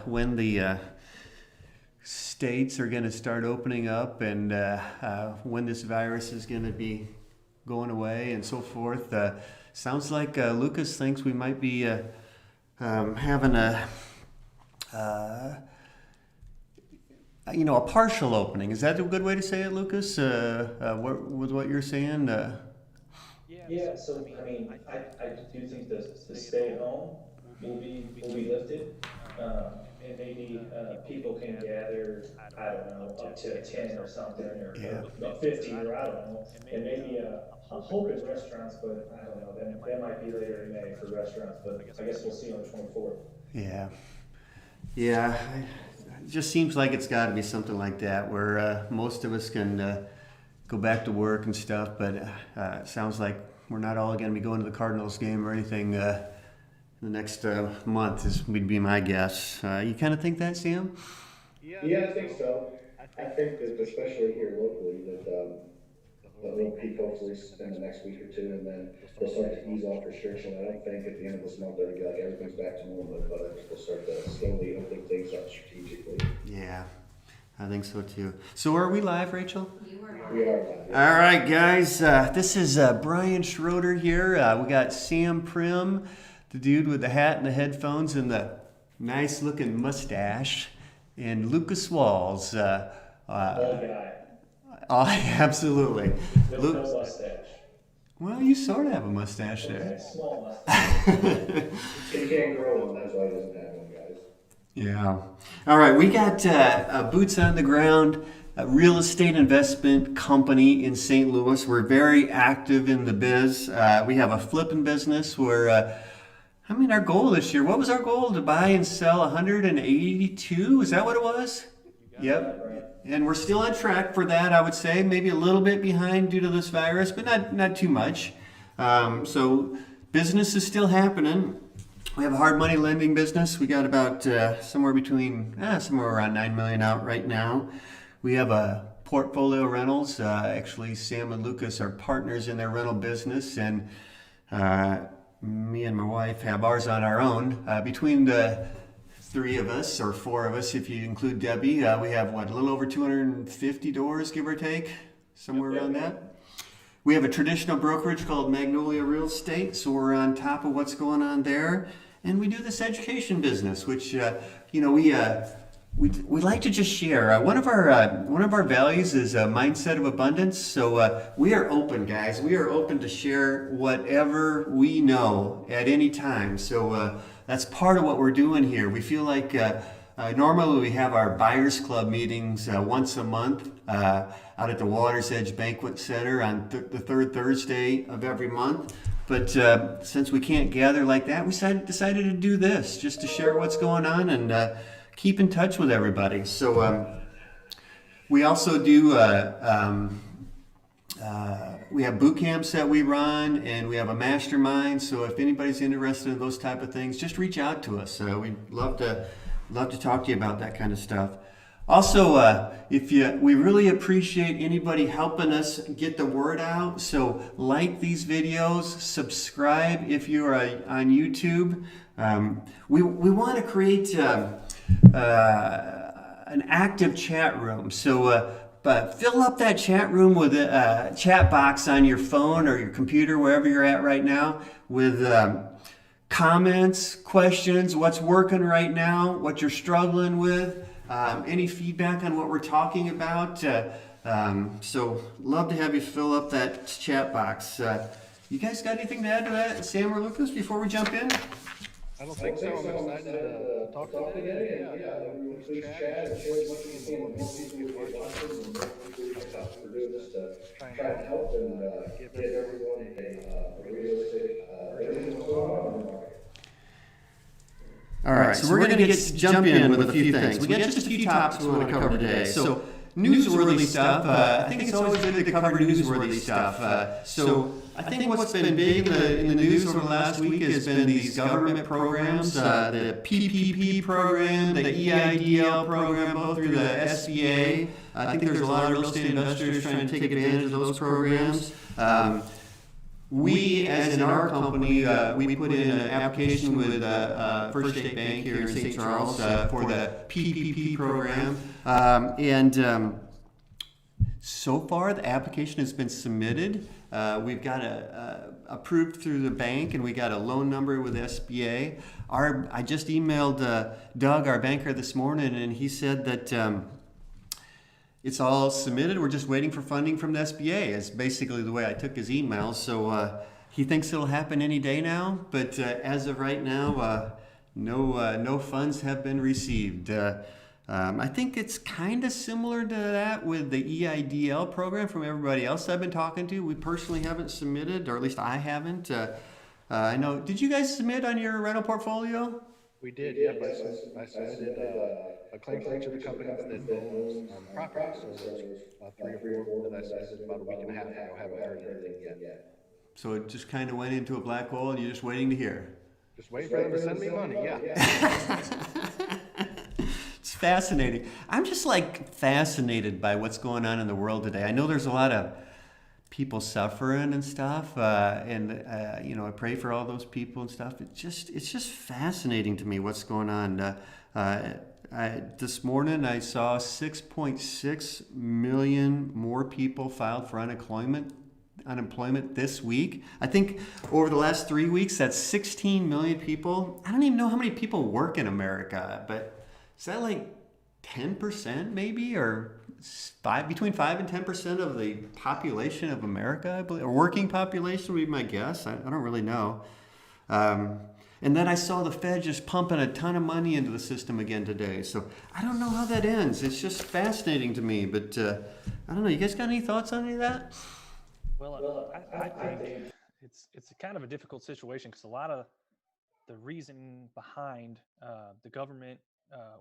When the states are going to start opening up and when this virus is going to be going away and so forth. Sounds like Lucas thinks we might be having a partial opening. Is that a good way to say it, Lucas? With what you're saying? Yeah, so I mean, I do think the stay at home will be lifted, and maybe people can gather, I don't know, up to 10 or something, or 50, or I don't know, and maybe I'm hoping restaurants, but I don't know, that might be later in May for restaurants, but I guess we'll see on the 24th. Yeah. It just seems like it's got to be something like that where most of us can go back to work and stuff, but it sounds like we're not all going to be going to the Cardinals game or anything in the next month, would be my guess. You kind of think that, Sam? Yeah, I think so. I think that especially here locally that it'll peak hopefully in the next week or two, and then they'll start to ease off restrictions. I don't think at the end of this month they'll be like everything's back to normal, but I think they'll start to slowly open things up strategically. Yeah, I think so too. So are we live, Rachel? We are live. All right, guys. This is Brian Schroeder here. We got Sam Prim, the dude with the hat and the headphones and the nice-looking mustache, and Lucas Walls. Old guy. Oh, absolutely. With no mustache. Well, you sort of have a mustache there. Okay, small mustache. He can't grow one, that's why he doesn't have one, guys. Yeah. All right, we got boots on the ground, a real estate investment company in St. Louis. We're very active in the biz. We have a flipping business where, our goal this year, what was our goal? To buy and sell 182? Is that what it was? Yep. Right. And we're still on track for that, I would say. Maybe a little bit behind due to this virus, but not too much. So business is still happening. We have a hard money lending business. We got about somewhere around $9 million out right now. We have a portfolio rentals. Actually, Sam and Lucas are partners in their rental business, and me and my wife have ours on our own. Between the three of us, or four of us if you include Debbie, we have a little over 250 doors, give or take, somewhere around that. We have a traditional brokerage called Magnolia Real Estate, so we're on top of what's going on there. And we do this education business, which we like to just share. One of our values is a mindset of abundance. So we are open, guys. We are open to share whatever we know at any time. So that's part of what we're doing here. We feel like normally we have our Buyers Club meetings once a month out at the Water's Edge Banquet Center on the third Thursday of every month. But since we can't gather like that, we decided to do this just to share what's going on and keep in touch with everybody. So we also do, we have boot camps that we run, and we have a mastermind. So if anybody's interested in those type of things, just reach out to us. We'd love to talk to you about that kind of stuff. Also, we really appreciate anybody helping us get the word out. So like these videos, subscribe if you are on YouTube. We want to create an active chat room. So but fill up that chat room with a chat box on your phone or your computer, wherever you're at right now, with comments, questions, what's working right now, what you're struggling with, any feedback on what we're talking about. So love to have you fill up that chat box. You guys got anything to add to that, Sam or Lucas, before we jump in? I don't think so. I'm excited to talk today. Yeah, please chat and share as much as you can with more people who are watching, and we're doing this to try and help and give everyone a realistic everything that's going on in the market. All right, so we're going to jump in with a few things. We got just a few topics we want to cover today. So newsworthy stuff. I think it's always good to cover newsworthy stuff. So I think what's been big in the news over the last week has been these government programs, the PPP program, the EIDL program, both through the SBA. I think there's a lot of real estate investors trying to take advantage of those programs. we, as in our company, we put in an application with First State Bank here in St. Charles for the PPP program. So far, the application has been submitted. We've got approved through the bank, and we got a loan number with SBA. I just emailed Doug, our banker, this morning, and he said that it's all submitted. We're just waiting for funding from the SBA. Is basically the way I took his email. So he thinks it'll happen any day now. But as of right now, no funds have been received. I think it's kind of similar to that with the EIDL program from everybody else I've been talking to. We personally haven't submitted, or at least I haven't. I know. Did you guys submit on your rental portfolio? We did, yep. I submitted a claim for each of the companies that owns property. So there's 3 or 4 that I submitted about a week and a half ago. Haven't heard anything yet. So it just kind of went into a black hole, and you're just waiting to hear. Just waiting for them to send me money, yeah. It's fascinating. I'm just like fascinated by what's going on in the world today. I know there's a lot of people suffering and stuff, I pray for all those people and stuff. It's just fascinating to me what's going on. This morning I saw 6.6 million more people filed for unemployment this week. I think over the last 3 weeks, that's 16 million people. I don't even know how many people work in America, but is that like 10% maybe, or between 5 and 10% of the population of America, I believe, or working population would be my guess. I don't really know. And then I saw the Fed just pumping a ton of money into the system again today. So I don't know how that ends. It's just fascinating to me. But I don't know. You guys got any thoughts on any of that? Well, I think it's a kind of a difficult situation because a lot of the reason behind the government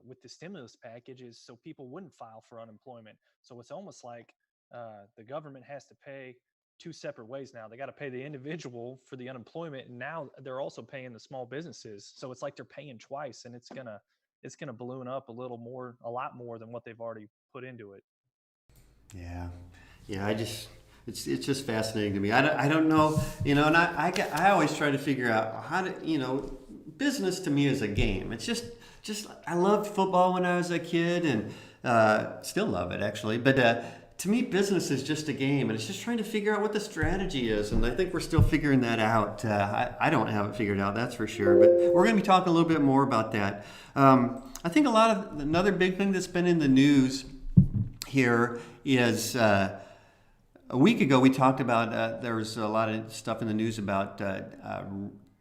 with the stimulus package is so people wouldn't file for unemployment. So it's almost like the government has to pay 2 separate ways now. They got to pay the individual for the unemployment, and now they're also paying the small businesses. So it's like they're paying twice, and it's gonna balloon up a lot more than what they've already put into it. Yeah. It's just fascinating to me. I don't know, and I always try to figure out how to, business to me is a game. It's just I loved football when I was a kid, and still love it actually. But to me, business is just a game, and it's just trying to figure out what the strategy is. And I think we're still figuring that out. I don't have it figured out, that's for sure. But we're going to be talking a little bit more about that. I think another big thing that's been in the news here is a week ago we talked about there was a lot of stuff in the news about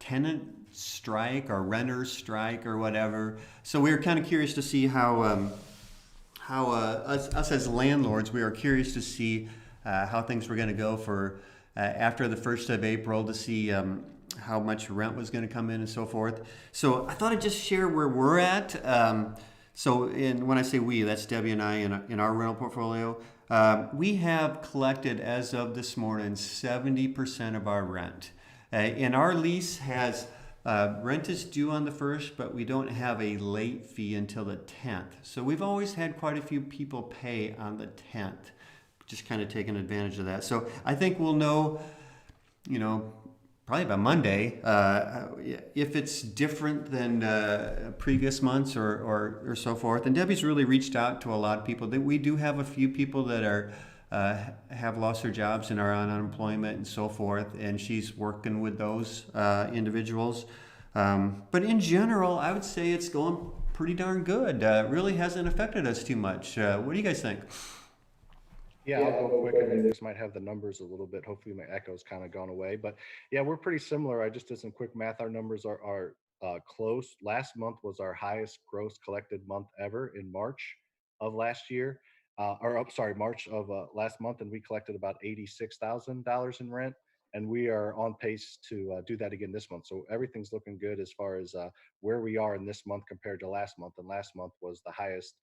tenant strike or renters strike or whatever. So we were kind of curious to see how us as landlords, we are curious to see how things were going to go for after the 1st of April, to see how much rent was going to come in and so forth. So I thought I'd just share where we're at. When I say we, that's Debbie and I in our rental portfolio. We have collected, as of this morning, 70% of our rent. And our lease has rent is due on the 1st, but we don't have a late fee until the 10th. So we've always had quite a few people pay on the 10th, just kind of taking advantage of that. So I think we'll know, probably by Monday, if it's different than previous months or so forth. And Debbie's really reached out to a lot of people. We do have a few people that are have lost their jobs and are on unemployment and so forth, and she's working with those individuals. But in general, I would say it's going pretty darn good. It really hasn't affected us too much. What do you guys think? Yeah, I'll go quick. I mean, this might have the numbers a little bit. Hopefully my echo's kind of gone away. But yeah, we're pretty similar. I just did some quick math. Our numbers are close. Last month was our highest gross collected month ever in March of last year. March of last month, and we collected about $86,000 in rent, and we are on pace to do that again this month. So everything's looking good as far as where we are in this month compared to last month, and last month was the highest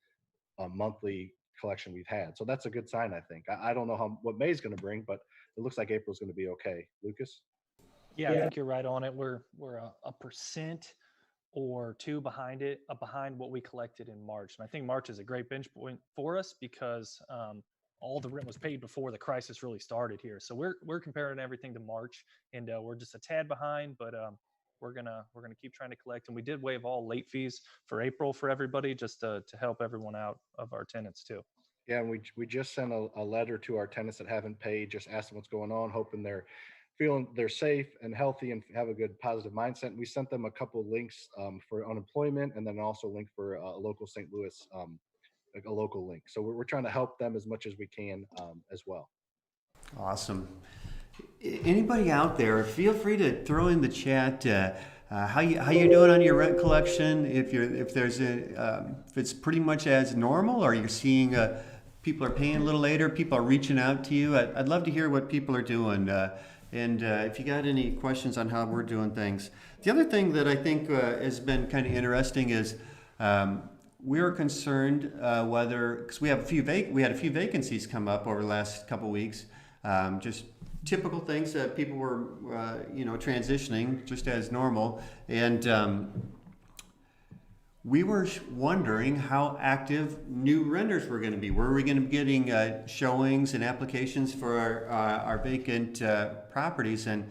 monthly collection we've had. So that's a good sign, I think. I don't know what May's going to bring, but it looks like April's going to be okay. Lucas? Yeah, I think you're right on it. We're a percent or 2 behind what we collected in March. And I think March is a great bench point for us because all the rent was paid before the crisis really started here. So we're comparing everything to March, and we're just a tad behind, but we're gonna keep trying to collect. And we did waive all late fees for April for everybody, just to help everyone out of our tenants too. Yeah, and we just sent a letter to our tenants that haven't paid, just asking what's going on, hoping they're feeling they're safe and healthy and have a good positive mindset. We sent them a couple links for unemployment, and then also a link for a local St. Louis, like a local link. So we're trying to help them as much as we can as well. Awesome. Anybody out there, feel free to throw in the chat how you doing on your rent collection. If it's pretty much as normal, or you're seeing people are paying a little later, people are reaching out to you. I'd love to hear what people are doing. And if you got any questions on how we're doing things. The other thing that I think has been kind of interesting is we're concerned whether, because we had a few vacancies come up over the last couple of weeks, just typical things that people were transitioning just as normal, and we were wondering how active new renters were going to be. Were we going to be getting showings and applications for our vacant properties? And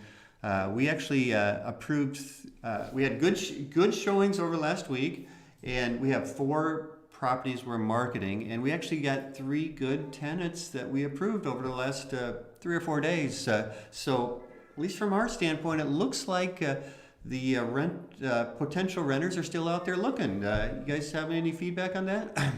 we actually approved. We had good showings over last week, and we have 4 properties we're marketing, and we actually got 3 good tenants that we approved over the last 3 or 4 days. So at least from our standpoint, it looks like the potential renters are still out there looking. You guys have any feedback on that?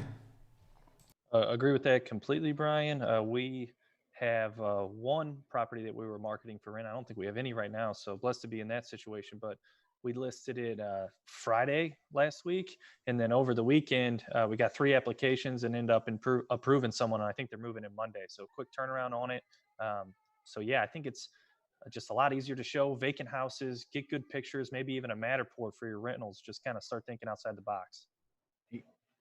Agree with that completely, Brian. We have 1 property that we were marketing for rent. I don't think we have any right now, so blessed to be in that situation. But we listed it Friday last week, and then over the weekend we got 3 applications and ended up approving someone. And I think they're moving in Monday, so quick turnaround on it. So yeah, I think it's just a lot easier to show vacant houses, get good pictures, maybe even a Matterport for your rentals. Just kind of start thinking outside the box.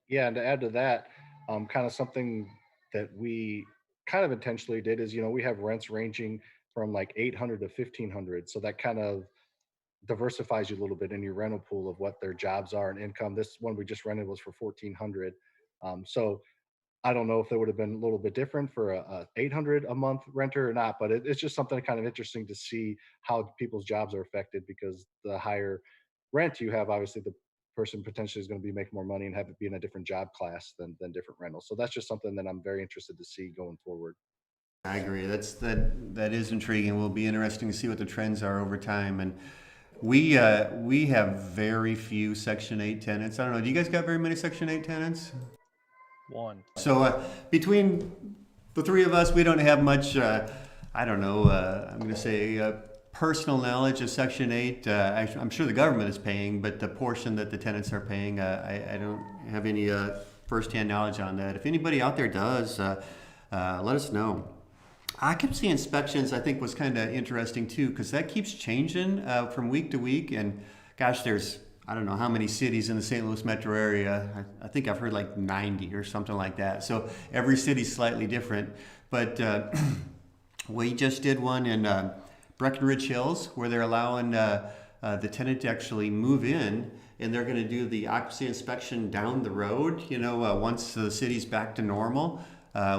Yeah, and to add to that, kind of something that we kind of intentionally did is, we have rents ranging from like 800 to 1500. So that kind of diversifies you a little bit in your rental pool of what their jobs are and income. This one we just rented was for 1400. So I don't know if it would have been a little bit different for a 800 a month renter or not, but it's just something kind of interesting to see how people's jobs are affected, because the higher rent you have, obviously the person potentially is going to be making more money and have it be in a different job class than different rentals. So that's just something that I'm very interested to see going forward. I agree. That is intriguing. Will be interesting to see what the trends are over time. And we have very few Section 8 tenants. I don't know. Do you guys got very many Section 8 tenants? 1. So between the 3 of us, we don't have much. I don't know. I'm going to say personal knowledge of Section 8. I'm sure the government is paying, but the portion that the tenants are paying, I don't have any firsthand knowledge on that. If anybody out there does, let us know. Occupancy inspections, I think, was kind of interesting too, because that keeps changing from week to week. And gosh, there's, I don't know how many cities in the St. Louis metro area. I think I've heard like 90 or something like that. So every city's slightly different. But we just did one in Breckenridge Hills, where they're allowing the tenant to actually move in, and they're going to do the occupancy inspection down the road, once the city's back to normal,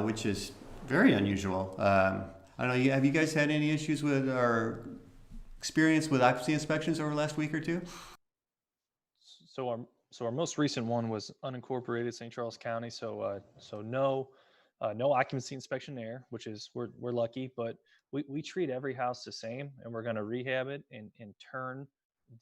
which is very unusual. I don't know, have you guys had any issues with or experience with occupancy inspections over the last week or 2? So our most recent one was unincorporated St. Charles County. So no occupancy inspection there, which is we're lucky. But we treat every house the same, and we're going to rehab it and turn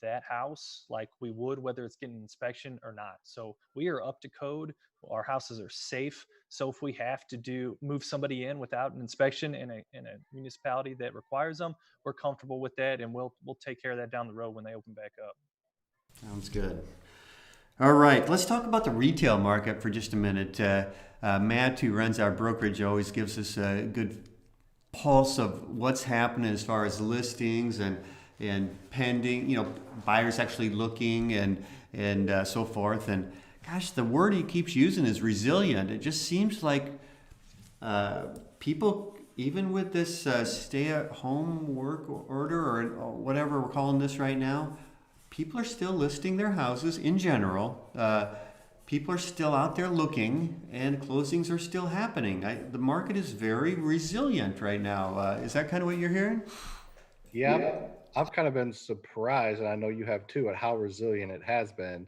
that house like we would whether it's getting inspection or not. So we are up to code. Our houses are safe. So if we have to move somebody in without an inspection in a municipality that requires them, we're comfortable with that, and we'll take care of that down the road when they open back up. Sounds good. All right, let's talk about the retail market for just a minute. Matt, who runs our brokerage, always gives us a good pulse of what's happening as far as listings and pending, buyers actually looking and so forth. And gosh, the word he keeps using is resilient. It just seems like people, even with this stay-at-home work order or whatever we're calling this right now, people are still listing their houses in general. people are still out there looking, and closings are still happening. The market is very resilient right now. Is that kind of what you're hearing? Yeah, I've kind of been surprised, and I know you have too, at how resilient it has been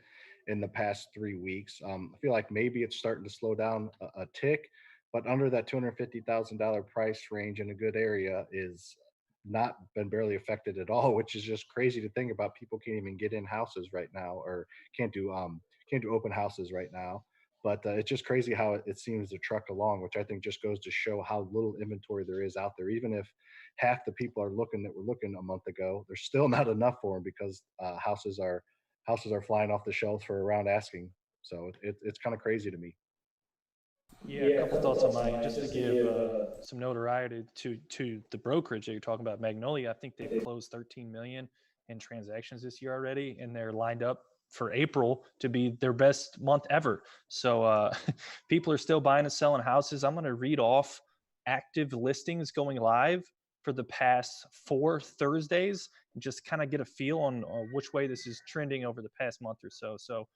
in the past 3 weeks. I feel like maybe it's starting to slow down a tick, but under that $250,000 price range in a good area is not been barely affected at all, which is just crazy to think about. People can't even get in houses right now, or can't do open houses right now. But it's just crazy how it seems to truck along, which I think just goes to show how little inventory there is out there. Even if half the people are looking that were looking a month ago, there's still not enough for them because houses are flying off the shelves for around asking. So it's kind of crazy to me. Yeah, a couple thoughts on mine just to give some notoriety to the brokerage that you're talking about, Magnolia. I think they've closed 13 million in transactions this year already, and they're lined up for April to be their best month ever. So people are still buying and selling houses. I'm going to read off active listings going live for the past 4 Thursdays, and just kind of get a feel on which way this is trending over the past month or so. So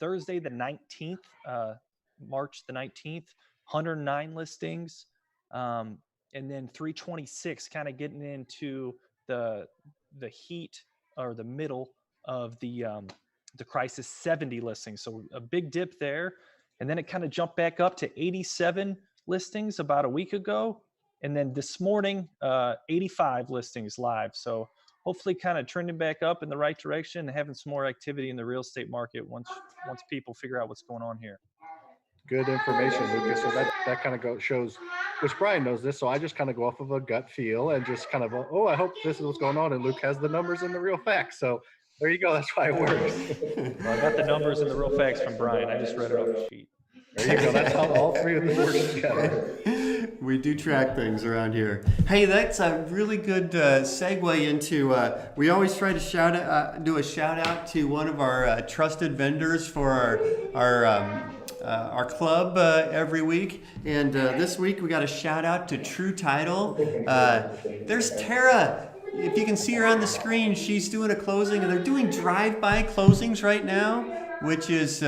Thursday the 19th. March the 19th, 109 listings. And then 326, kind of getting into the heat or the middle of the crisis, 70 listings. So a big dip there. And then it kind of jumped back up to 87 listings about a week ago. And then this morning, 85 listings live. So hopefully kind of trending back up in the right direction and having some more activity in the real estate market once people figure out what's going on here. Good information, Lucas. So that kind of shows, which Brian knows this. So I just kind of go off of a gut feel and just kind of, oh, I hope this is what's going on. And Luke has the numbers and the real facts. So there you go. That's why it works. Well, I got the numbers and the real facts from Brian. I just read it off the sheet. There you go. That's how all three of them work together. We do track things around here. Hey, that's a really good segue into. We always try to do a shout out to one of our trusted vendors for our club every week, and this week we got a shout out to True Title. There's Tara. If you can see her on the screen, she's doing a closing, and they're doing drive-by closings right now, which is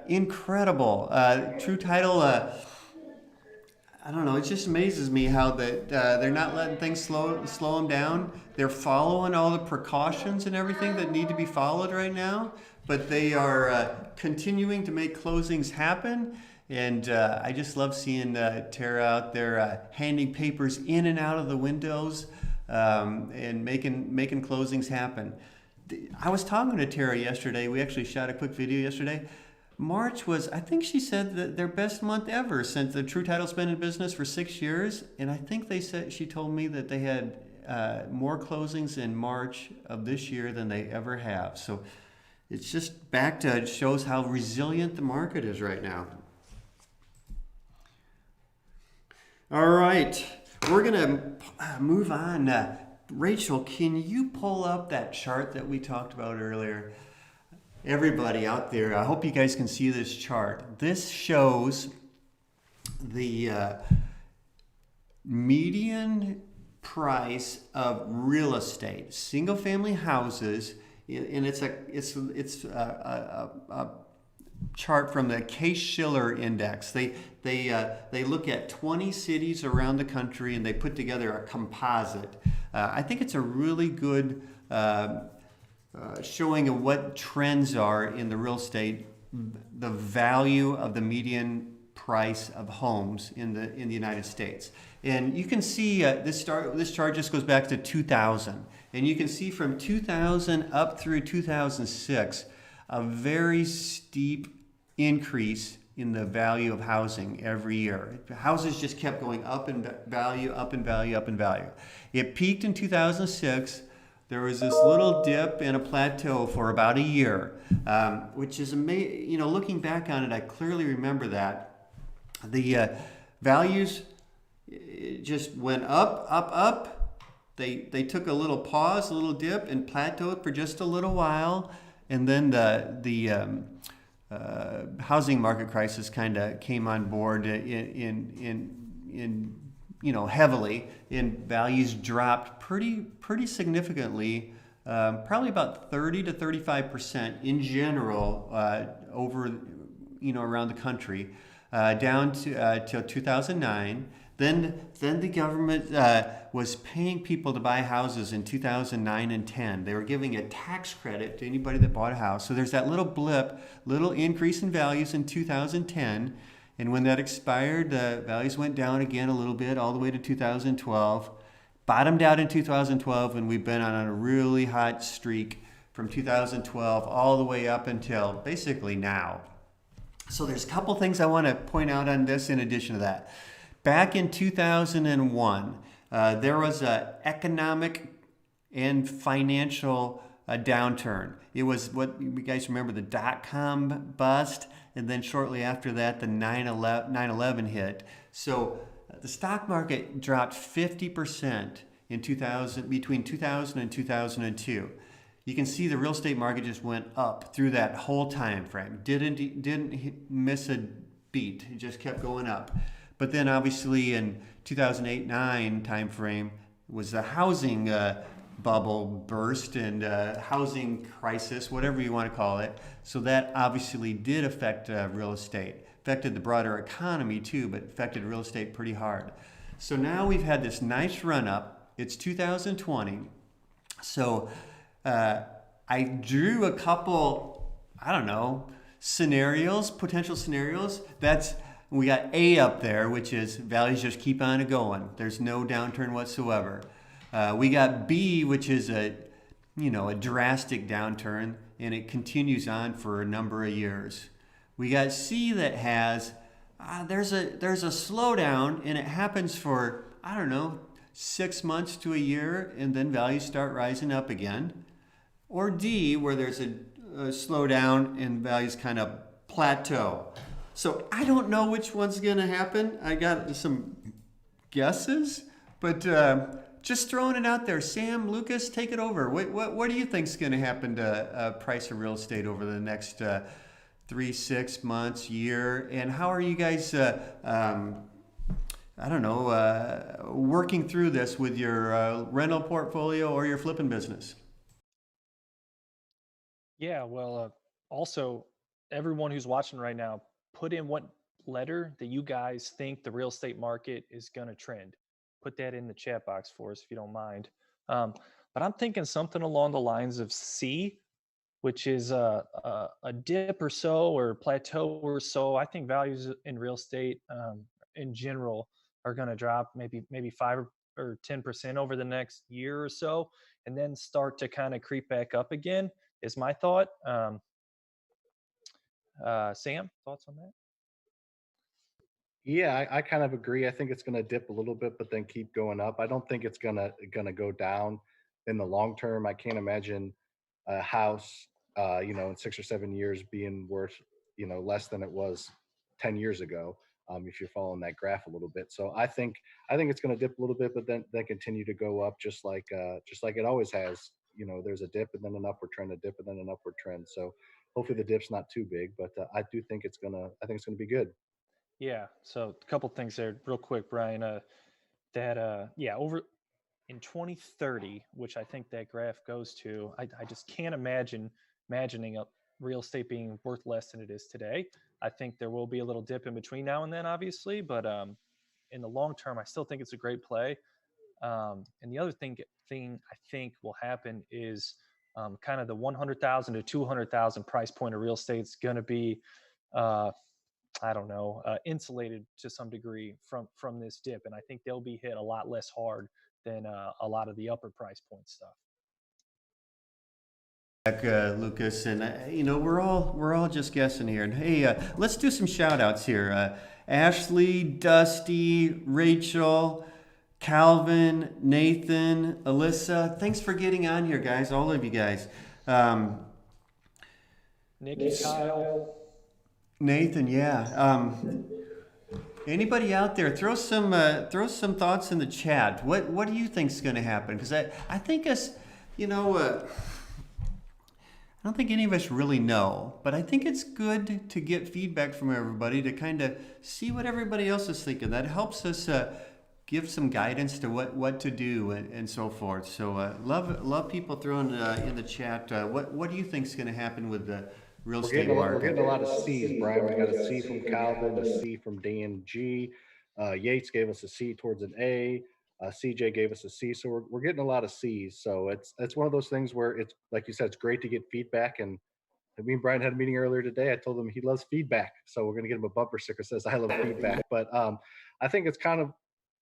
incredible. True Title. I don't know. It just amazes me how that they're not letting things slow them down. They're following all the precautions and everything that need to be followed right now, but they are continuing to make closings happen. And I just love seeing Tara out there handing papers in and out of the windows and making closings happen. I was talking to Tara yesterday. We actually shot a quick video yesterday. March was, I think she said, that their best month ever since the True Title's been in business for 6 years. And I think she told me that they had more closings in March of this year than they ever have. So it's just back to, it shows how resilient the market is right now. All right, we're gonna move on. Rachel, can you pull up that chart that we talked about earlier? Everybody out there, I hope you guys can see this chart. This shows the median price of real estate, single-family houses, and it's a chart from the Case-Shiller Index. They look at 20 cities around the country and they put together a composite. I think it's a really good showing of what trends are in the real estate, the value of the median price of homes in the United States. And you can see this chart just goes back to 2000, and you can see from 2000 up through 2006 a very steep increase in the value of housing every year. Houses just kept going up in value, up in value, up in value. It peaked in 2006. There was this little dip and a plateau for about a year, which is amazing. You know, looking back on it, I clearly remember that. The values just went up, up, up. They took a little pause, a little dip, and plateaued for just a little while. And then the housing market crisis kind of came on board in heavily, and values dropped pretty significantly, probably about 30 to 35% in general over around the country, down to till 2009. Then the government was paying people to buy houses in 2009 and 10. They were giving a tax credit to anybody that bought a house. So there's that little blip, little increase in values in 2010. And when that expired, the values went down again a little bit, all the way to 2012. Bottomed out in 2012, and we've been on a really hot streak from 2012 all the way up until basically now. So there's a couple things I want to point out on this in addition to that. Back in 2001, there was an economic and financial downturn. It was what you guys remember, the dot-com bust, and then shortly after that, the 9/11 hit. So the stock market dropped 50% in between 2000 and 2002. You can see the real estate market just went up through that whole time frame. Didn't miss a beat. It just kept going up. But then obviously in 2008-9 time frame was the housing bubble burst and housing crisis, whatever you want to call it. So that obviously did affect real estate. Affected the broader economy too, but affected real estate pretty hard. So now we've had this nice run up. It's 2020. So I drew a couple, potential scenarios. We got A up there, which is values just keep on going. There's no downturn whatsoever. We got B, which is a drastic downturn, and it continues on for a number of years. We got C that has there's a slowdown, and it happens for 6 months to a year, and then values start rising up again. Or D, where there's a slowdown and values kind of plateau. So I don't know which one's going to happen. I got some guesses, but just throwing it out there. Sam, Lucas, take it over. What do you think is going to happen to price of real estate over the next 3, 6 months, year? And how are you guys, working through this with your rental portfolio or your flipping business? Yeah, well, also, everyone who's watching right now, put in what letter that you guys think the real estate market is going to trend. Put that in the chat box for us if you don't mind. But I'm thinking something along the lines of C, which is a dip or so, or plateau or so. I think values in real estate in general are going to drop maybe 5 or 10% over the next year or so, and then start to kind of creep back up again, is my thought. Sam, thoughts on that? Yeah, I kind of agree. I think it's going to dip a little bit, but then keep going up. I don't think it's gonna go down in the long term. I can't imagine a house, in 6 or 7 years being worth, less than it was 10 years ago. If you're following that graph a little bit, so I think it's going to dip a little bit, but then continue to go up, just like it always has. There's a dip and then an upward trend, a dip and then an upward trend. So hopefully the dip's not too big, but I do think it's gonna be good. Yeah. So a couple things there, real quick, Brian. Over in 2030, which I think that graph goes to, I just can't imagining a real estate being worth less than it is today. I think there will be a little dip in between now and then, obviously, but in the long term, I still think it's a great play. And the other thing I think will happen is kind of the 100,000 to 200,000 price point of real estate is going to be, insulated to some degree from this dip, and I think they'll be hit a lot less hard than a lot of the upper price point stuff. Lucas, and we're all just guessing here. And hey, let's do some shout outs here. Ashley, Dusty, Rachel, Calvin, Nathan, Alyssa, thanks for getting on here, guys. All of you guys. Nikki, Kyle, Nathan, yeah. Anybody out there, throw some thoughts in the chat. What do you think is going to happen? Because I think I don't think any of us really know, but I think it's good to get feedback from everybody to kind of see what everybody else is thinking. That helps us give some guidance to what to do and so forth. So love people throwing in the chat. What do you think is going to happen with the real We're estate getting market. a lot of C's, Brian. We got a C from Calvin, a C from Dan G. Yates gave us a C towards an A. CJ gave us a C. So we're getting a lot of C's. So it's one of those things where it's like you said, it's great to get feedback. And me and Brian had a meeting earlier today. I told him he loves feedback, so we're going to get him a bumper sticker that says "I love feedback." But I think it's kind of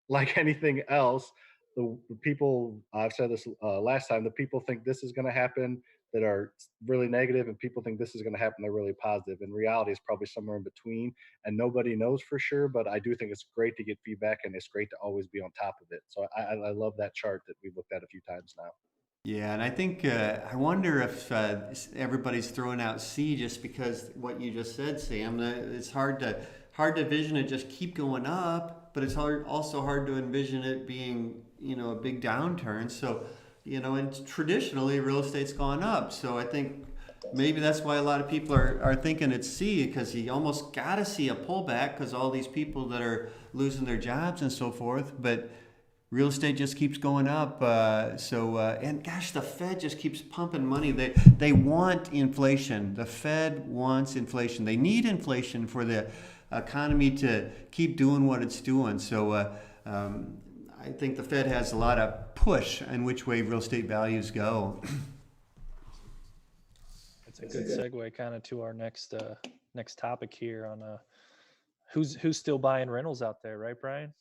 like anything else. The people, I've said this last time, the people think this is going to happen that are really negative, and people think this is going to happen they're really positive. And reality is probably somewhere in between, and nobody knows for sure. But I do think it's great to get feedback, and it's great to always be on top of it. So I love that chart that we've looked at a few times now. Yeah, and I think I wonder if everybody's throwing out C just because what you just said, Sam. It's hard to envision it just keep going up, but it's also hard to envision it being a big downturn. So and traditionally real estate's gone up. So I think maybe that's why a lot of people are thinking it's C, because you almost got to see a pullback because all these people that are losing their jobs and so forth, but real estate just keeps going up. And gosh, the Fed just keeps pumping money. They want inflation. The Fed wants inflation. They need inflation for the economy to keep doing what it's doing. So I think the Fed has a lot of push in which way real estate values go. It's a good segue kind of to our next topic here on who's still buying rentals out there, right, Brian?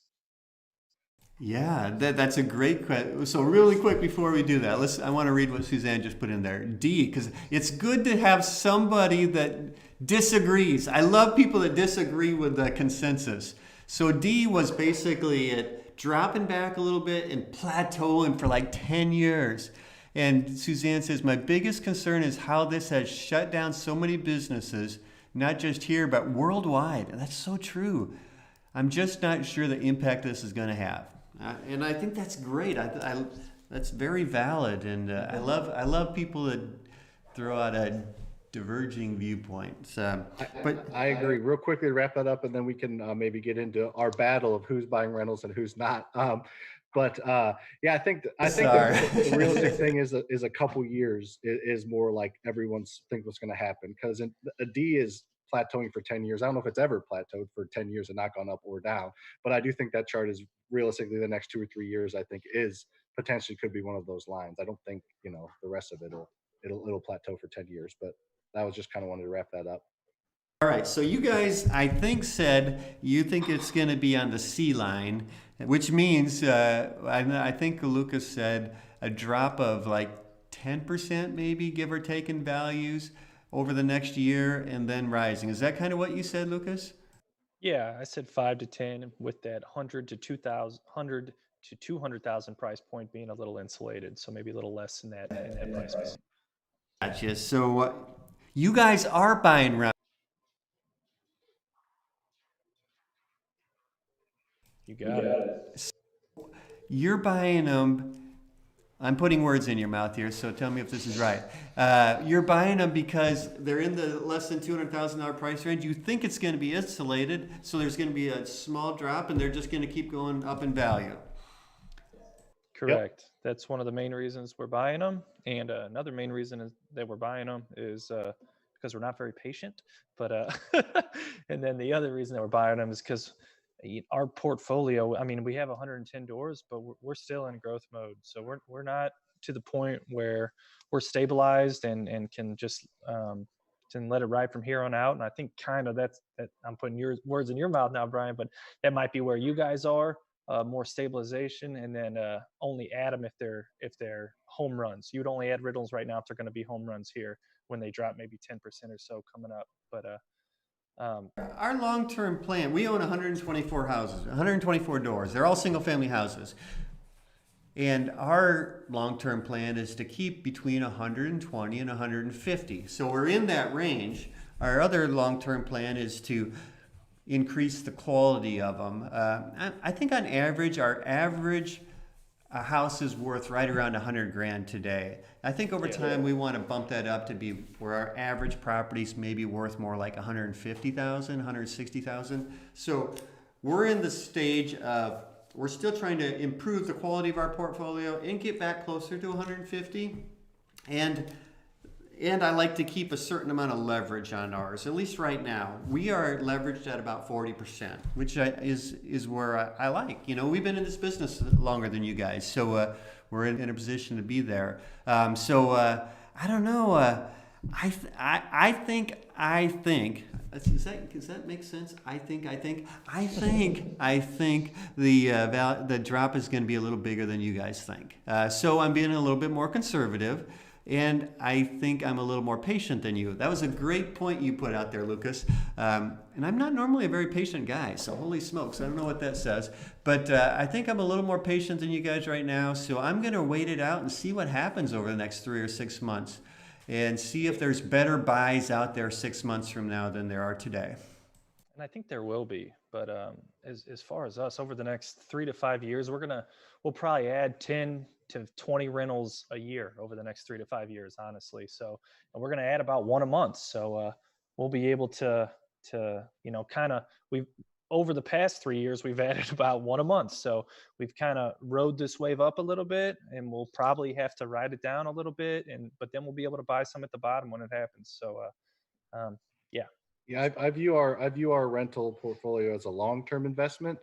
Yeah, that's a great question. So really quick before we do that, I want to read what Suzanne just put in there. D, because it's good to have somebody that disagrees. I love people that disagree with the consensus. So D was basically it dropping back a little bit and plateauing for like 10 years. And Suzanne says, my biggest concern is how this has shut down so many businesses, not just here, but worldwide. And that's so true. I'm just not sure the impact this is going to have. And I think that's great. That's very valid, and I love people that throw out a diverging viewpoints. But I agree. Real quickly to wrap that up, and then we can maybe get into our battle of who's buying rentals and who's not. Yeah, I think the real estate thing is a couple years is more like everyone's think what's going to happen, because a D is plateauing for 10 years. I don't know if it's ever plateaued for 10 years and not gone up or down, but I do think that chart is realistically the next 2 or 3 years, I think is potentially could be one of those lines. I don't think, the rest of it'll plateau for 10 years, but I was just kind of wanted to wrap that up. all right, so you guys, I think, said you think it's going to be on the C line, which means I think Lucas said a drop of like 10% maybe, give or take, in values over the next year and then rising. Is that kind of what you said, Lucas? Yeah, I said 5 to 10 with that 100 to 200,000 price point being a little insulated. So maybe a little less in that price point. Gotcha. So you guys are buying rentals. You got it. You're buying them. I'm putting words in your mouth here, so tell me if this is right. You're buying them because they're in the less than $200,000 price range. You think it's going to be insulated, so there's going to be a small drop, and they're just going to keep going up in value. Correct. Yep. That's one of the main reasons we're buying them. And another main reason that we're buying them is because we're not very patient. But and then the other reason that we're buying them is because our portfolio, I mean, we have 110 doors, but we're still in growth mode. So we're not to the point where we're stabilized and can just let it ride from here on out. And I think kind of that I'm putting your words in your mouth now, Brian, but that might be where you guys are, more stabilization, and then only add them if they're home runs. You'd only add rentals right now if they're going to be home runs here when they drop maybe 10% or so coming up. But our long-term plan, we own 124 houses, 124 doors. They're all single-family houses. And our long-term plan is to keep between 120 and 150. So we're in that range. Our other long-term plan is to increase the quality of them. I think on average, our average house is worth right around 100 grand today. I think over time we want to bump that up to be where our average properties may be worth more like 150,000, 160,000. So we're in the stage of, we're still trying to improve the quality of our portfolio and get back closer to 150. And and I like to keep a certain amount of leverage on ours. At least right now, we are leveraged at about 40%, which is where I like. You know, we've been in this business longer than you guys, so we're in a position to be there. I don't know. I think. Does that make sense? I think the drop is going to be a little bigger than you guys think. So I'm being a little bit more conservative, and I think I'm a little more patient than you. That was a great point you put out there, Lucas. And I'm not normally a very patient guy, so holy smokes, I don't know what that says. But I think I'm a little more patient than you guys right now. So I'm going to wait it out and see what happens over the next 3 or 6 months, and see if there's better buys out there 6 months from now than there are today. And I think there will be, but as far as us, over the next 3 to 5 years, we'll probably add 10 to 20 rentals a year over the next 3 to 5 years, honestly. So, and we're going to add about one a month. So we'll be able to over the past 3 years, we've added about one a month. So we've kind of rode this wave up a little bit, and we'll probably have to ride it down a little bit, but then we'll be able to buy some at the bottom when it happens. So yeah. Yeah, I view our rental portfolio as a long-term investment,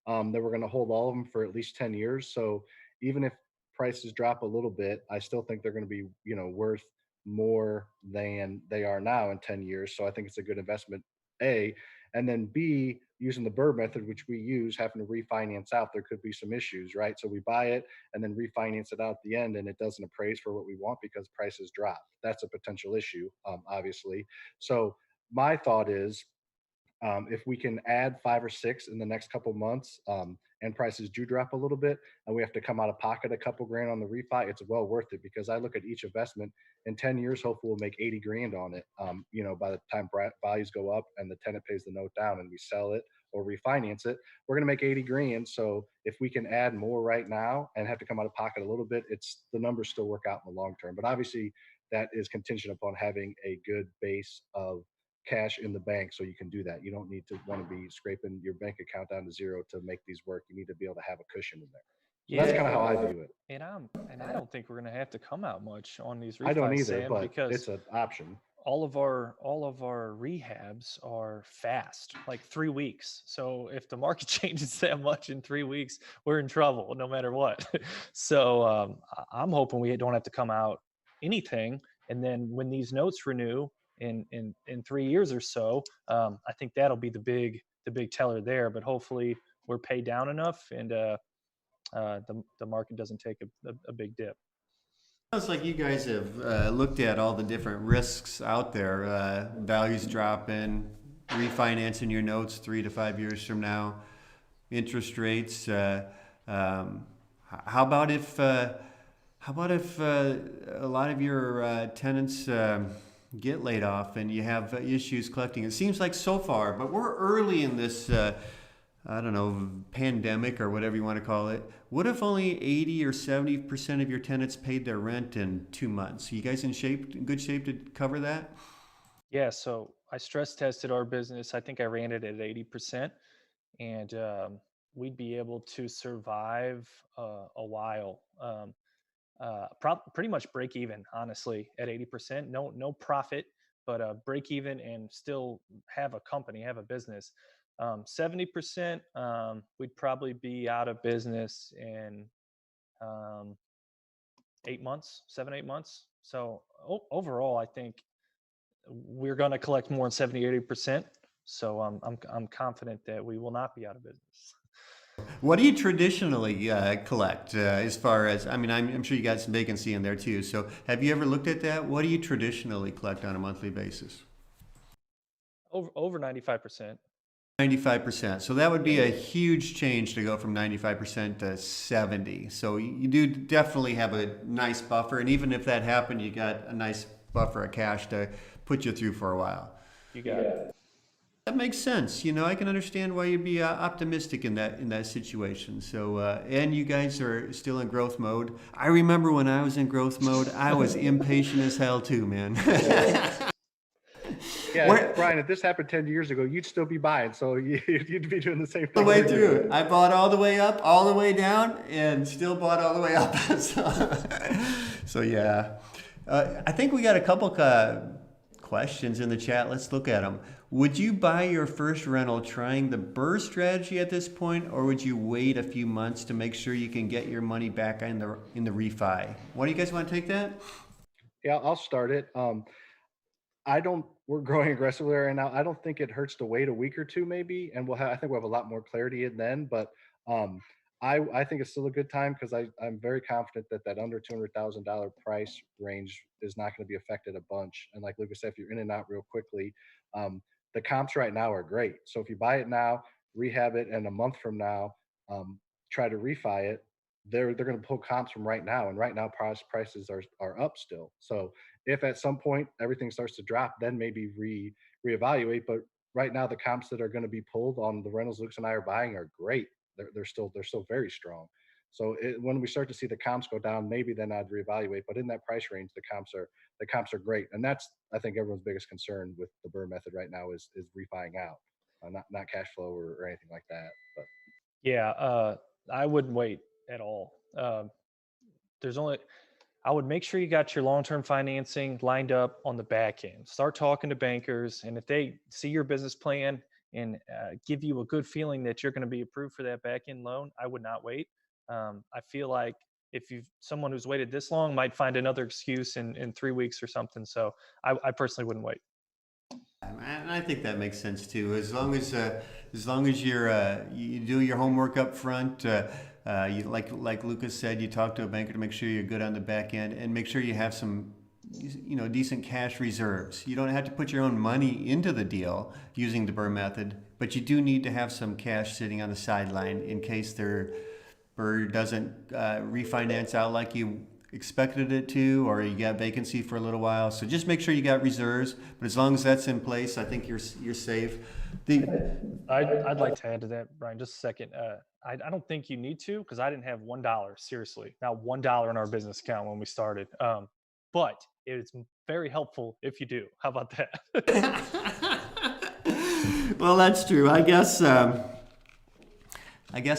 that we're going to hold all of them for at least 10 years. So even if prices drop a little bit, I still think they're going to be, worth more than they are now in 10 years. So I think it's a good investment, A. And then B, using the BRRRR method, which we use, having to refinance out, there could be some issues, right? So we buy it and then refinance it out at the end, and it doesn't appraise for what we want because prices drop. That's a potential issue, obviously. So my thought is, if we can add 5 or 6 in the next couple months, and prices do drop a little bit, and we have to come out of pocket a couple grand on the refi, it's well worth it, because I look at each investment in 10 years, hopefully we'll make 80 grand on it. By the time values go up and the tenant pays the note down and we sell it or refinance it, we're going to make 80 grand. So if we can add more right now and have to come out of pocket a little bit, the numbers still work out in the long term. But obviously that is contingent upon having a good base of cash in the bank, so you can do that. You don't need to want to be scraping your bank account down to zero to make these work. You need to be able to have a cushion in there. So that's kind of how I view it. And I don't think we're going to have to come out much on these refis, I don't either, Sam, but because it's an option. all of our rehabs are fast, like 3 weeks. So if the market changes that much in 3 weeks, we're in trouble no matter what. So I'm hoping we don't have to come out anything. And then when these notes renew in 3 years or so, I think that'll be the big teller there. But hopefully we're paid down enough, and the market doesn't take a big dip. Sounds like you guys have looked at all the different risks out there. Values dropping, refinancing your notes 3 to 5 years from now, interest rates. How about if a lot of your tenants get laid off and you have issues collecting? It seems like so far, but we're early in this, pandemic or whatever you want to call it. What if only 80 or 70% of your tenants paid their rent in 2 months? Are you guys in good shape to cover that? Yeah, so I stress tested our business. I think I ran it at 80%, and we'd be able to survive a while. Pretty much break even, honestly, at 80%. No profit, but break even and still have a company, have a business. 70%, we'd probably be out of business in 8 months, 7-8 months. So overall, I think we're going to collect more than 70-80%. So I'm confident that we will not be out of business. What do you traditionally collect as far as, I'm sure you got some vacancy in there too. So have you ever looked at that? What do you traditionally collect on a monthly basis? Over 95%. 95%. So that would be a huge change to go from 95% to 70. So you do definitely have a nice buffer. And even if that happened, you got a nice buffer of cash to put you through for a while. You got it. That makes sense. I can understand why you'd be optimistic in that situation. So, and you guys are still in growth mode. I remember when I was in growth mode, I was impatient as hell too, man. Yeah, Brian, if this happened 10 years ago, you'd still be buying. So you'd be doing the same thing. The way through. I bought all the way up, all the way down, and still bought all the way up. So yeah. I think we got a couple questions in the chat. Let's look at them. Would you buy your first rental trying the BRRRR strategy at this point, or would you wait a few months to make sure you can get your money back in the refi? What do you guys want to take that? Yeah, I'll start it. We're growing aggressively right now. I don't think it hurts to wait a week or two maybe, and I think we'll have a lot more clarity then, but um, I think it's still a good time because I'm very confident that under $200,000 price range is not going to be affected a bunch. And like Lucas said, if you're in and out real quickly, um, the comps right now are great. So if you buy it now, rehab it, and a month from now, try to refi it, they're going to pull comps from right now, and right now prices are up still. So if at some point everything starts to drop, then maybe reevaluate. But right now, the comps that are going to be pulled on the rentals Luke and I are buying are great. They're still very strong. So when we start to see the comps go down, maybe then I'd reevaluate. But in that price range, the comps are great, and that's I think everyone's biggest concern with the BRRRR method right now is refining out, not cash flow or anything like that. But Yeah, I wouldn't wait at all. There's only I would make sure you got your long-term financing lined up on the back end. Start talking to bankers, and if they see your business plan and give you a good feeling that you're going to be approved for that back end loan, I would not wait. I feel like if you someone who's waited this long might find another excuse in 3 weeks or something. So I personally wouldn't wait. And I think that makes sense too. As long as you do your homework up front, you like Lucas said, you talk to a banker to make sure you're good on the back end, and make sure you have some decent cash reserves. You don't have to put your own money into the deal using the BRRRR method, but you do need to have some cash sitting on the sideline in case their BRRRR doesn't refinance out like you expected it to, or you got vacancy for a little while. So just make sure you got reserves. But as long as that's in place, I think you're safe. I'd like to add to that, Brian, just a second. I don't think you need to, because I didn't have $1, seriously, not $1 in our business account when we started. But it's very helpful if you do. How about that? Well, that's true. I guess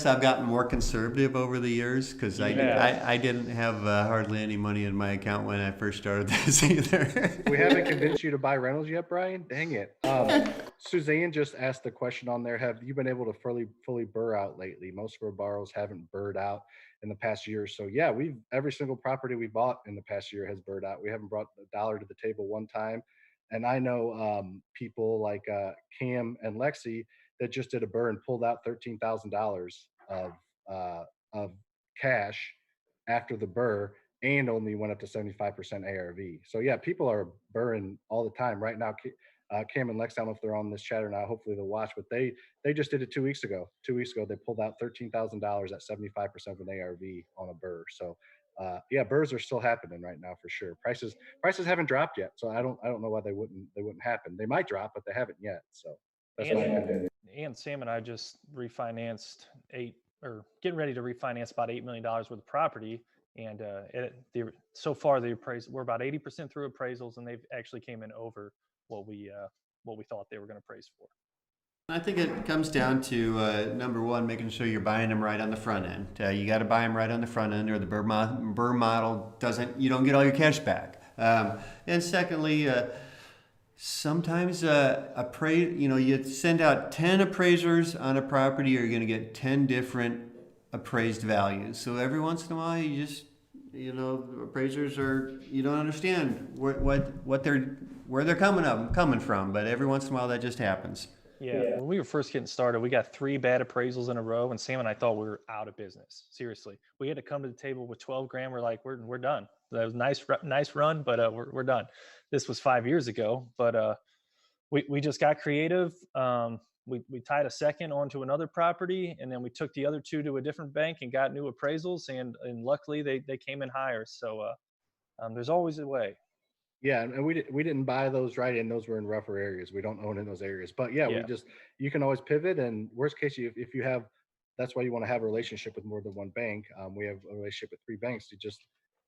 I've gotten more conservative over the years because I didn't have hardly any money in my account when I first started this either. we haven't convinced you to buy rentals yet, Brian. Dang it. Suzanne just asked the question on there. Have you been able to fully BRRRR out lately? Most of our borrowers haven't BRRRRed out in the past year. So yeah, every single property we bought in the past year has BRRRRed out. We haven't brought a dollar to the table one time. And I know people like Cam and Lexi that just did a BRRRR and pulled out $13,000 of cash after the BRRRR and only went up to 75% ARV. So yeah, people are BRRRing all the time right now. Cam and Lex, I don't know if they're on this chat or not. Hopefully they'll watch, but they just did it 2 weeks ago. 2 weeks ago, they pulled out $13,000 at 75% of an ARV on a BRRRR. So yeah, BRRRRs are still happening right now for sure. Prices haven't dropped yet, so I don't know why they wouldn't happen. They might drop, but they haven't yet. So that's my opinion. And Sam and I just refinanced getting ready to refinance about $8 million worth of property. And so far we're about 80% through appraisals, and they've actually came in over what we thought they were going to appraise for. I think it comes down to number one, making sure you're buying them right on the front end. You got to buy them right on the front end, or the BRRRR model you don't get all your cash back. And secondly, sometimes you send out 10 appraisers on a property, you're going to get 10 different appraised values. So every once in a while, appraisers you don't understand where they're coming from, but every once in a while that just happens. Yeah, when we were first getting started, we got 3 bad appraisals in a row, and Sam and I thought we were out of business. Seriously, we had to come to the table with 12 grand. We're like, we're done. That was nice run, but we're done. This was 5 years ago, but we just got creative. We tied a second onto another property, and then we took the other 2 to a different bank and got new appraisals, and luckily they came in higher. So there's always a way. Yeah, and we didn't buy those right in. Those were in rougher areas. We don't own in those areas. But yeah, you can always pivot. And worst case, if you have, that's why you want to have a relationship with more than one bank. We have a relationship with 3 banks. You just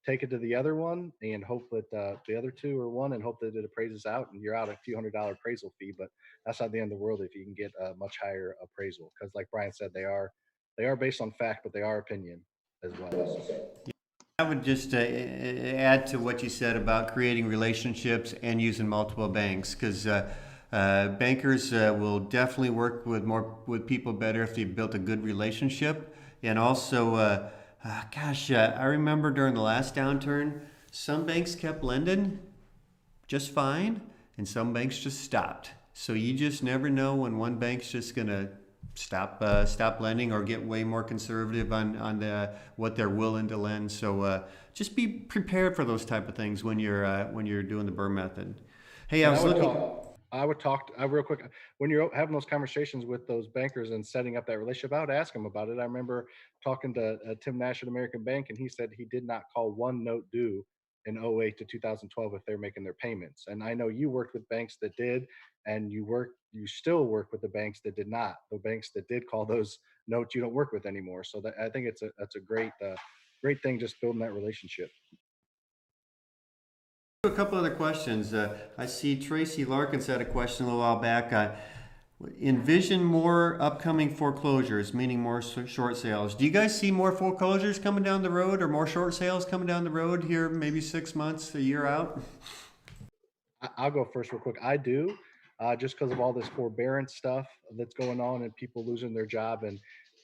take it to the other one and hope that the other 2 are one, and hope that it appraises out, and you're out a few $100 appraisal fee. But that's not the end of the world if you can get a much higher appraisal, because like Brian said, they are based on fact, but they are opinion as well. So. I would just add to what you said about creating relationships and using multiple banks, because bankers will definitely work with people better if they built a good relationship. And also, I remember during the last downturn, some banks kept lending just fine, and some banks just stopped. So you just never know when one bank's just gonna stop lending or get way more conservative on what they're willing to lend. So just be prepared for those type of things when you're doing the Burr method. Hey, I was looking. I would talk real quick when you're having those conversations with those bankers and setting up that relationship. I would ask them about it. I remember talking to Tim Nash at American Bank, and he said he did not call one note due in '08 to 2012 if they're making their payments. And I know you worked with banks that did, and you still work with the banks that did not. The banks that did call those notes, you don't work with anymore. So I think that's a great thing, just building that relationship. A couple other questions. I see Tracy Larkins had a question a little while back. Envision more upcoming foreclosures, meaning more short sales. Do you guys see more foreclosures coming down the road, or more short sales coming down the road here, maybe 6 months, a year out? I'll go first real quick. I do, just because of all this forbearance stuff that's going on and people losing their job. And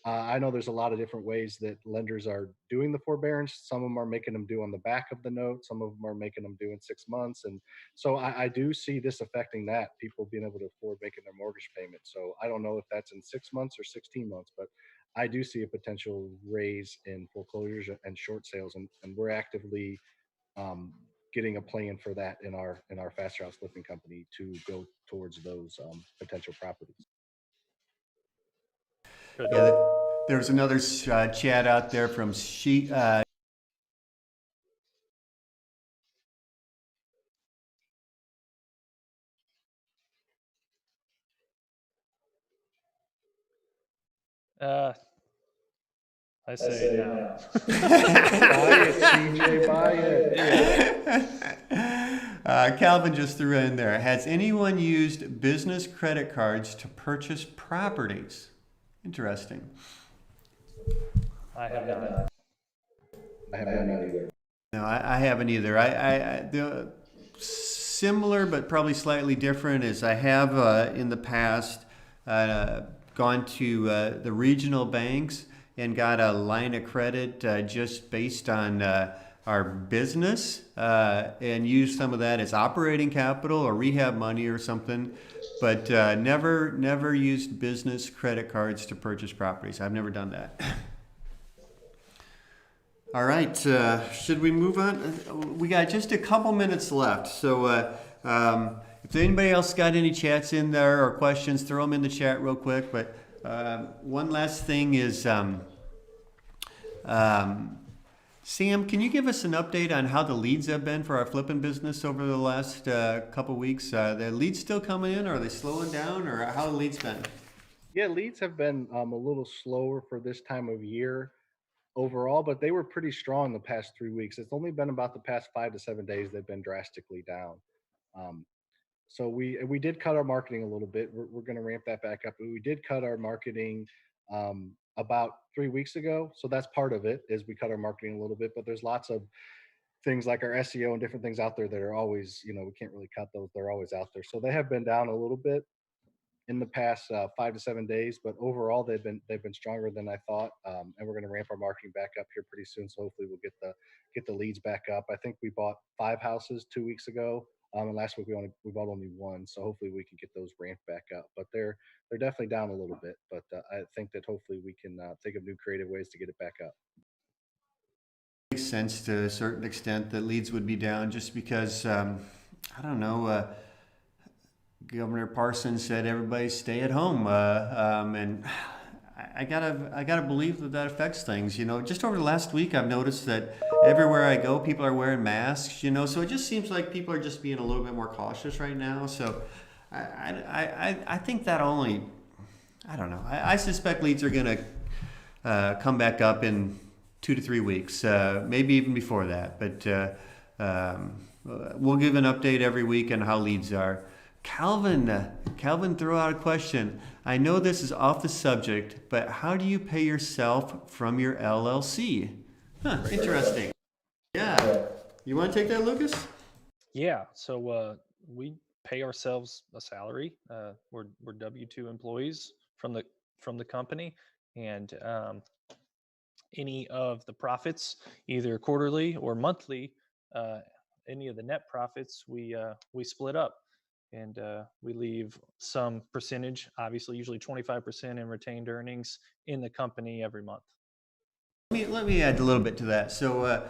I know there's a lot of different ways that lenders are doing the forbearance. Some of them are making them due on the back of the note. Some of them are making them due in 6 months. And so I do see this affecting that, people being able to afford making their mortgage payment. So I don't know if that's in 6 months or 16 months, but I do see a potential raise in foreclosures and short sales. And we're actively um, getting a plan for that in our Faster House Flipping company to go towards those potential properties. Good. Yeah, there was another chat out there from I say no. Buy it, CJ, buy it. Calvin just threw in there. Has anyone used business credit cards to purchase properties? Interesting. I have not. I haven't either. No, I haven't either. The similar but probably slightly different is I have in the past gone to the regional banks and got a line of credit just based on our business and used some of that as operating capital or rehab money or something, but never used business credit cards to purchase properties. I've never done that. All right, should we move on? We got just a couple minutes left, so if anybody else got any chats in there or questions, throw them in the chat real quick. But one last thing is, Sam, can you give us an update on how the leads have been for our flipping business over the last couple weeks? The leads still coming in, or are they slowing down, or how have the leads been? Yeah, leads have been a little slower for this time of year overall, but they were pretty strong the past 3 weeks. It's only been about the past 5 to 7 days they've been drastically down. So we did cut our marketing a little bit. We're going to ramp that back up. But we did cut our marketing about 3 weeks ago. So that's part of it, is we cut our marketing a little bit. But there's lots of things like our SEO and different things out there that are always, we can't really cut those. They're always out there. So they have been down a little bit in the past 5 to 7 days, but overall they've been stronger than I thought, and we're going to ramp our marketing back up here pretty soon. So hopefully we'll get the leads back up. I think we bought 5 houses 2 weeks ago, and last week we bought only 1. So hopefully we can get those ramped back up. But they're definitely down a little bit. But I think that hopefully we can think of new creative ways to get it back up. Makes sense to a certain extent that leads would be down just because I don't know. Governor Parsons said everybody stay at home, and I gotta believe that affects things. Just over the last week, I've noticed that everywhere I go, people are wearing masks. So it just seems like people are just being a little bit more cautious right now. So I think that I don't know. I suspect leads are gonna come back up in 2 to 3 weeks, maybe even before that. But we'll give an update every week on how leads are. Calvin threw out a question. I know this is off the subject, but how do you pay yourself from your LLC? Interesting. Yeah. You want to take that, Lucas? Yeah. So we pay ourselves a salary. We're W-2 employees from the company, and any of the profits, either quarterly or monthly, uh, any of the net profits, we split up, and we leave some percentage, obviously usually 25% in retained earnings in the company every month. Let me add a little bit to that. So,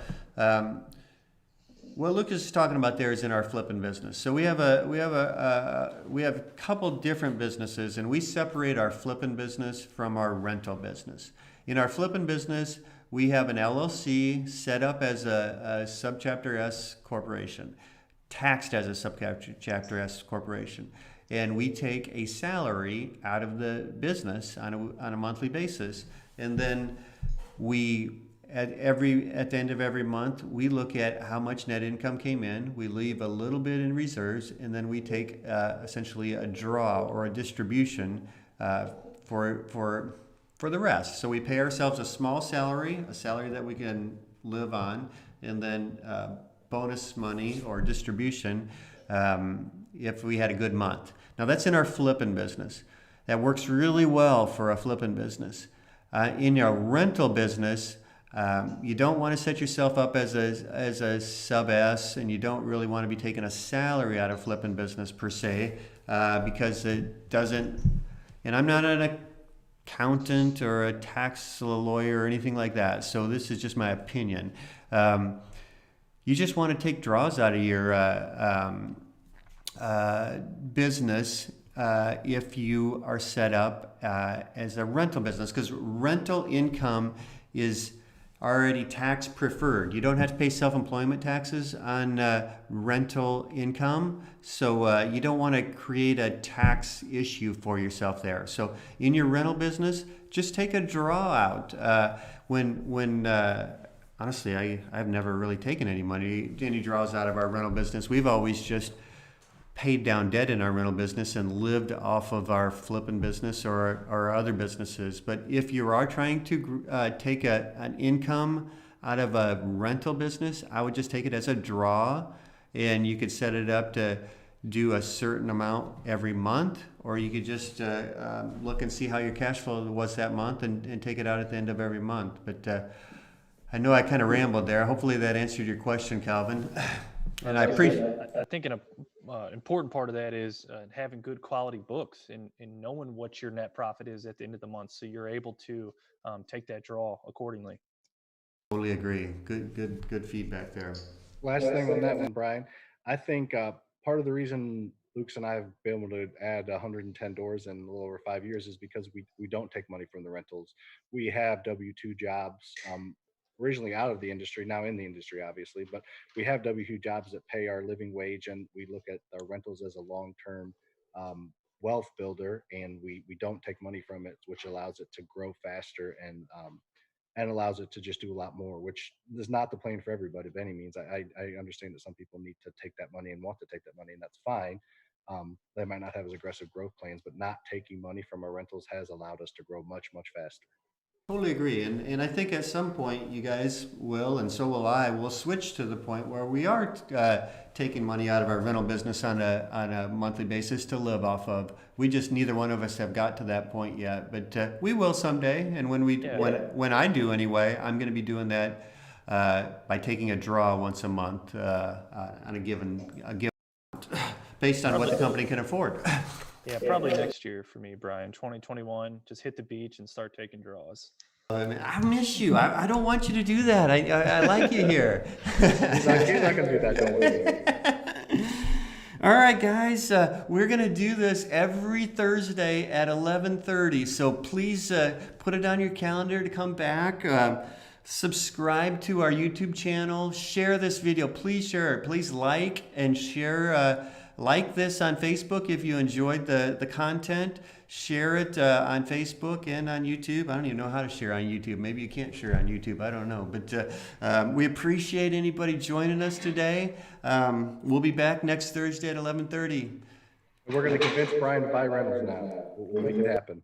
what Lucas is talking about there is in our flipping business. So we have a couple different businesses, and we separate our flipping business from our rental business. In our flipping business, we have an LLC set up as a subchapter S corporation, taxed as a subchapter S corporation, and we take a salary out of the business on a monthly basis, and then we at the end of every month, we look at how much net income came in. We leave a little bit in reserves, and then we take essentially a draw or a distribution for the rest. So we pay ourselves a small salary, a salary that we can live on, and then bonus money or distribution if we had a good month. Now that's in our flipping business. That works really well for a flipping business. In your rental business, you don't want to set yourself up as a sub S, and you don't really want to be taking a salary out of flipping business per se, because it doesn't. And I'm not an accountant or a tax lawyer or anything like that, so this is just my opinion. You just want to take draws out of your business if you are set up as a rental business, because rental income is already tax preferred. You don't have to pay self-employment taxes on rental income, so you don't want to create a tax issue for yourself there. So in your rental business, just take a draw out. Honestly, I've never really taken any draws out of our rental business. We've always just paid down debt in our rental business and lived off of our flipping business or our other businesses. But if you are trying to take an income out of a rental business, I would just take it as a draw, and you could set it up to do a certain amount every month, or you could just look and see how your cash flow was that month and take it out at the end of every month. But I know I kind of rambled there. Hopefully that answered your question, Calvin. And I appreciate. I think an important part of that is having good quality books and knowing what your net profit is at the end of the month, so you're able to take that draw accordingly. Totally agree. Good feedback there. Last thing on that one, Brian. I think part of the reason Luke's and I have been able to add 110 doors in a little over 5 years is because we don't take money from the rentals. We have W-2 jobs, originally out of the industry, now in the industry, obviously, but we have W-2 jobs that pay our living wage, and we look at our rentals as a long-term wealth builder, and we don't take money from it, which allows it to grow faster and allows it to just do a lot more, which is not the plan for everybody by any means. I understand that some people need to take that money and want to take that money, and that's fine. They might not have as aggressive growth plans, but not taking money from our rentals has allowed us to grow much, much faster. Totally agree. And I think at some point you guys will, and so will I, will switch to the point where we are taking money out of our rental business on a monthly basis to live off of. We just, neither one of us have got to that point yet, but we will someday. And when I do anyway, I'm going to be doing that by taking a draw once a month on a given based on what the company can afford. Yeah, probably next year for me, Brian. 2021, just hit the beach and start taking draws. I miss you. I don't want you to do that. I like you here. He's not going to do that, don't worry. All right, guys. We're going to do this every Thursday at 11:30. So please put it on your calendar to come back. Subscribe to our YouTube channel. Share this video. Please share it. Please like and share. Like this on Facebook if you enjoyed the content. Share it on Facebook and on YouTube. I don't even know how to share on YouTube. Maybe you can't share on YouTube. I don't know. But we appreciate anybody joining us today. We'll be back next Thursday at 11:30. We're going to convince Brian to buy rentals now. We'll make it happen.